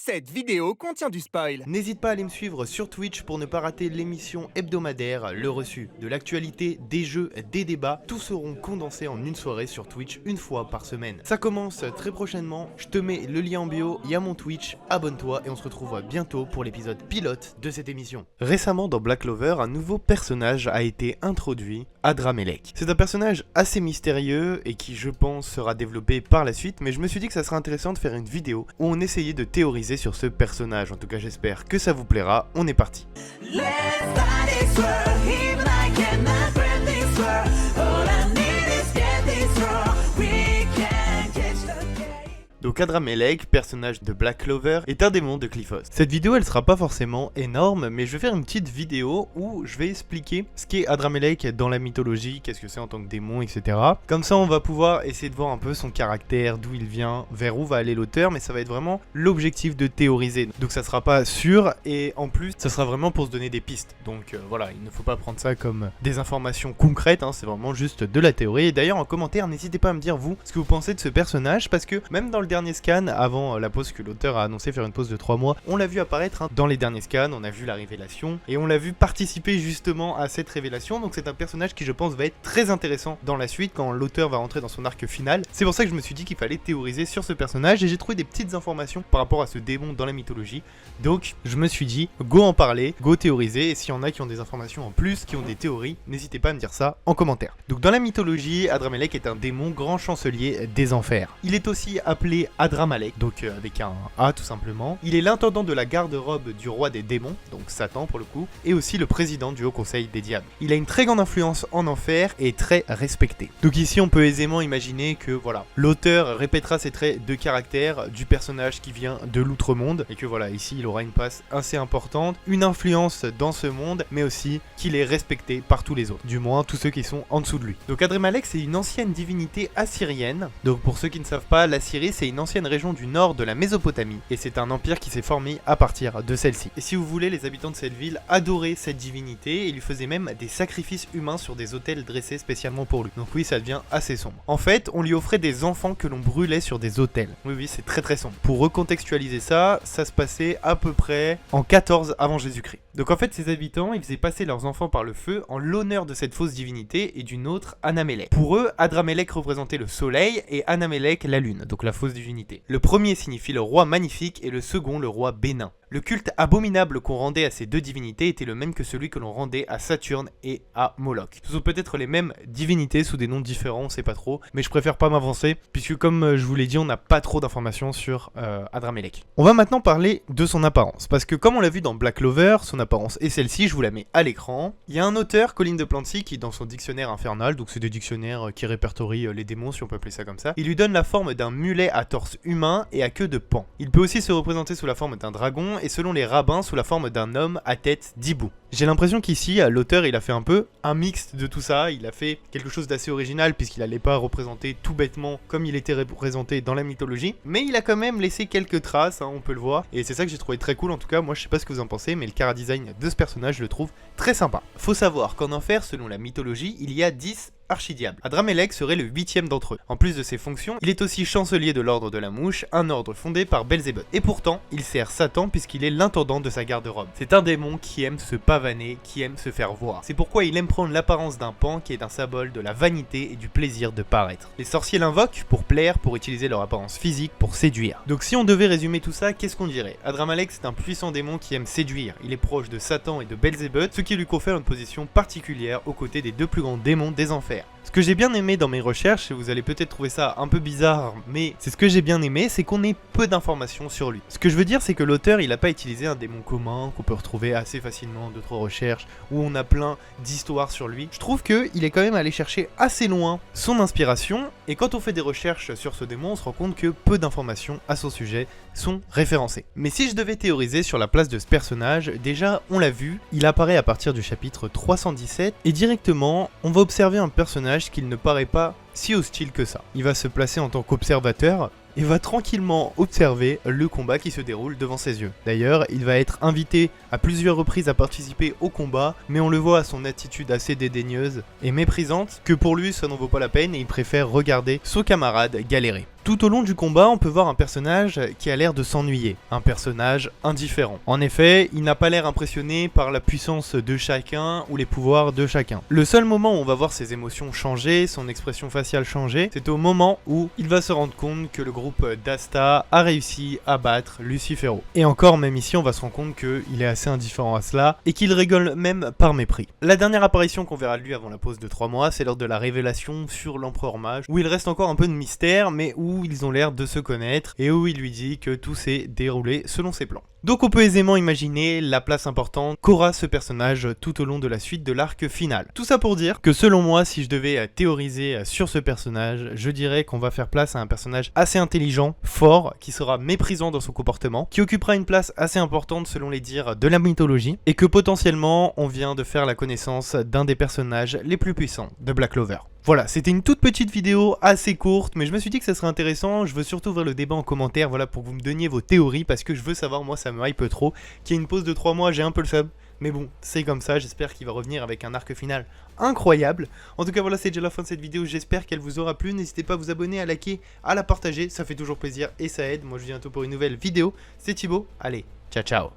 Cette vidéo contient du spoil. N'hésite pas à aller me suivre sur Twitch pour ne pas rater l'émission hebdomadaire, le reçu, de l'actualité, des jeux, des débats. Tous seront condensés en une soirée sur Twitch une fois par semaine. Ça commence très prochainement, je te mets le lien en bio, il y a mon Twitch, abonne-toi et on se retrouve bientôt pour l'épisode pilote de cette émission. Récemment dans Black Clover, un nouveau personnage a été introduit, Adramelech. C'est un personnage assez mystérieux et qui je pense sera développé par la suite, mais je me suis dit que ça serait intéressant de faire une vidéo où on essayait de théoriser sur ce personnage. En tout cas j'espère que ça vous plaira, on est parti. Donc Adramelech, personnage de Black Clover, est un démon de Qliphos. Cette vidéo elle sera pas forcément énorme, mais je vais faire une petite vidéo où je vais expliquer ce qu'est Adramelech dans la mythologie, qu'est-ce que c'est en tant que démon, etc. Comme ça on va pouvoir essayer de voir un peu son caractère, d'où il vient, vers où va aller l'auteur, mais ça va être vraiment l'objectif de théoriser. Donc ça sera pas sûr, et en plus ça sera vraiment pour se donner des pistes. Donc voilà, il ne faut pas prendre ça comme des informations concrètes, hein, c'est vraiment juste de la théorie. Et d'ailleurs en commentaire, n'hésitez pas à me dire vous ce que vous pensez de ce personnage, parce que même dans le dernier scan, avant la pause que l'auteur a annoncé faire une pause de 3 mois, on l'a vu apparaître dans les derniers scans, on a vu la révélation, et on l'a vu participer justement à cette révélation, donc c'est un personnage qui je pense va être très intéressant dans la suite, quand l'auteur va rentrer dans son arc final. C'est pour ça que je me suis dit qu'il fallait théoriser sur ce personnage, et j'ai trouvé des petites informations par rapport à ce démon dans la mythologie, donc je me suis dit, go en parler, go théoriser, et s'il y en a qui ont des informations en plus, qui ont des théories, n'hésitez pas à me dire ça en commentaire. Donc dans la mythologie, Adramelech est un démon grand chancelier des enfers. Il est aussi appelé Adramalek, donc avec un A tout simplement. Il est l'intendant de la garde-robe du roi des démons, donc Satan pour le coup, et aussi le président du haut conseil des diables. Il a une très grande influence en enfer et est très respecté. Donc ici on peut aisément imaginer que voilà, l'auteur répétera ses traits de caractère du personnage qui vient de l'outre-monde, et que voilà, ici il aura une place assez importante, une influence dans ce monde, mais aussi qu'il est respecté par tous les autres, du moins tous ceux qui sont en dessous de lui. Donc Adramelech c'est une ancienne divinité assyrienne, donc pour ceux qui ne savent pas, l'Assyrie c'est une ancienne région du nord de la Mésopotamie, et c'est un empire qui s'est formé à partir de celle-ci. Et si vous voulez, les habitants de cette ville adoraient cette divinité et lui faisaient même des sacrifices humains sur des autels dressés spécialement pour lui. Donc oui, ça devient assez sombre. En fait, on lui offrait des enfants que l'on brûlait sur des autels. Oui, c'est très sombre. Pour recontextualiser ça, ça se passait à peu près en 14 avant Jésus-Christ. Donc en fait, ces habitants, ils faisaient passer leurs enfants par le feu en l'honneur de cette fausse divinité et d'une autre, Anamelech. Pour eux, Adramelech représentait le soleil et Anamelech la lune, donc la fausse divinité. Le premier signifie le roi magnifique et le second le roi bénin. Le culte abominable qu'on rendait à ces deux divinités était le même que celui que l'on rendait à Saturne et à Moloch. Ce sont peut-être les mêmes divinités sous des noms différents, on sait pas trop, mais je préfère pas m'avancer, puisque comme je vous l'ai dit, on n'a pas trop d'informations sur Adramelech. On va maintenant parler de son apparence, parce que comme on l'a vu dans Black Clover, son apparence est celle-ci, je vous la mets à l'écran. Il y a un auteur, Colin de Plancy, qui dans son dictionnaire infernal, donc c'est des dictionnaires qui répertorient les démons, si on peut appeler ça comme ça, il lui donne la forme d'un mulet à torse humain et à queue de paon. Il peut aussi se représenter sous la forme d'un dragon, et selon les rabbins sous la forme d'un homme à tête d'hibou. J'ai l'impression qu'ici, l'auteur il a fait un peu un mix de tout ça, il a fait quelque chose d'assez original puisqu'il allait pas représenter tout bêtement comme il était représenté dans la mythologie, mais il a quand même laissé quelques traces, hein, on peut le voir, et c'est ça que j'ai trouvé très cool. En tout cas, moi je sais pas ce que vous en pensez, mais le chara-design de ce personnage je le trouve très sympa. Faut savoir qu'en enfer, selon la mythologie, il y a 10 archidiables. Adramelech serait le 8e d'entre eux. En plus de ses fonctions, il est aussi chancelier de l'ordre de la mouche, un ordre fondé par Belzébuth. Et pourtant, il sert Satan puisqu'il est l'intendant de sa garde-robe. C'est un démon qui aime se pavaner, qui aime se faire voir. C'est pourquoi il aime prendre l'apparence d'un pan qui est un symbole de la vanité et du plaisir de paraître. Les sorciers l'invoquent pour plaire, pour utiliser leur apparence physique, pour séduire. Donc si on devait résumer tout ça, qu'est-ce qu'on dirait? Adramelech c'est un puissant démon qui aime séduire. Il est proche de Satan et de Belzébuth, ce qui lui confère une position particulière aux côtés des deux plus grands démons des enfers. Ce que j'ai bien aimé dans mes recherches, et vous allez peut-être trouver ça un peu bizarre, mais c'est ce que j'ai bien aimé, c'est qu'on ait peu d'informations sur lui. Ce que je veux dire, c'est que l'auteur, il n'a pas utilisé un démon commun qu'on peut retrouver assez facilement dans d'autres recherches, où on a plein d'histoires sur lui. Je trouve qu'il est quand même allé chercher assez loin son inspiration, et quand on fait des recherches sur ce démon, on se rend compte que peu d'informations à son sujet sont référencées. Mais si je devais théoriser sur la place de ce personnage, déjà, on l'a vu, il apparaît à partir du chapitre 317, et directement, on va observer un personnage qu'il ne paraît pas si hostile que ça. Il va se placer en tant qu'observateur et va tranquillement observer le combat qui se déroule devant ses yeux. D'ailleurs, il va être invité à plusieurs reprises à participer au combat, mais on le voit à son attitude assez dédaigneuse et méprisante, que pour lui ça n'en vaut pas la peine et il préfère regarder son camarade galérer. Tout au long du combat, on peut voir un personnage qui a l'air de s'ennuyer, un personnage indifférent. En effet, il n'a pas l'air impressionné par la puissance de chacun ou les pouvoirs de chacun. Le seul moment où on va voir ses émotions changer, son expression faciale changer, c'est au moment où il va se rendre compte que le groupe d'Asta a réussi à battre Lucifero. Et encore, même ici, on va se rendre compte qu'il est assez indifférent à cela et qu'il rigole même par mépris. La dernière apparition qu'on verra de lui avant la pause de 3 mois, c'est lors de la révélation sur l'Empereur Mage, où il reste encore un peu de mystère, mais où ils ont l'air de se connaître et où il lui dit que tout s'est déroulé selon ses plans. Donc on peut aisément imaginer la place importante qu'aura ce personnage tout au long de la suite de l'arc final. Tout ça pour dire que selon moi, si je devais théoriser sur ce personnage, je dirais qu'on va faire place à un personnage assez intelligent, fort, qui sera méprisant dans son comportement, qui occupera une place assez importante selon les dires de la mythologie, et que potentiellement on vient de faire la connaissance d'un des personnages les plus puissants de Black Clover. Voilà, c'était une toute petite vidéo assez courte, mais je me suis dit que ça serait intéressant. Je veux surtout ouvrir le débat en commentaire, voilà, pour que vous me donniez vos théories, parce que je veux savoir, moi ça me hype trop, qu'il y ait une pause de 3 mois, j'ai un peu le seum. Mais bon, c'est comme ça, j'espère qu'il va revenir avec un arc final incroyable. En tout cas, voilà, c'est déjà la fin de cette vidéo, j'espère qu'elle vous aura plu. N'hésitez pas à vous abonner, à liker, à la partager, ça fait toujours plaisir et ça aide. Moi je vous dis bientôt pour une nouvelle vidéo, c'est Thibaut, allez, ciao ciao.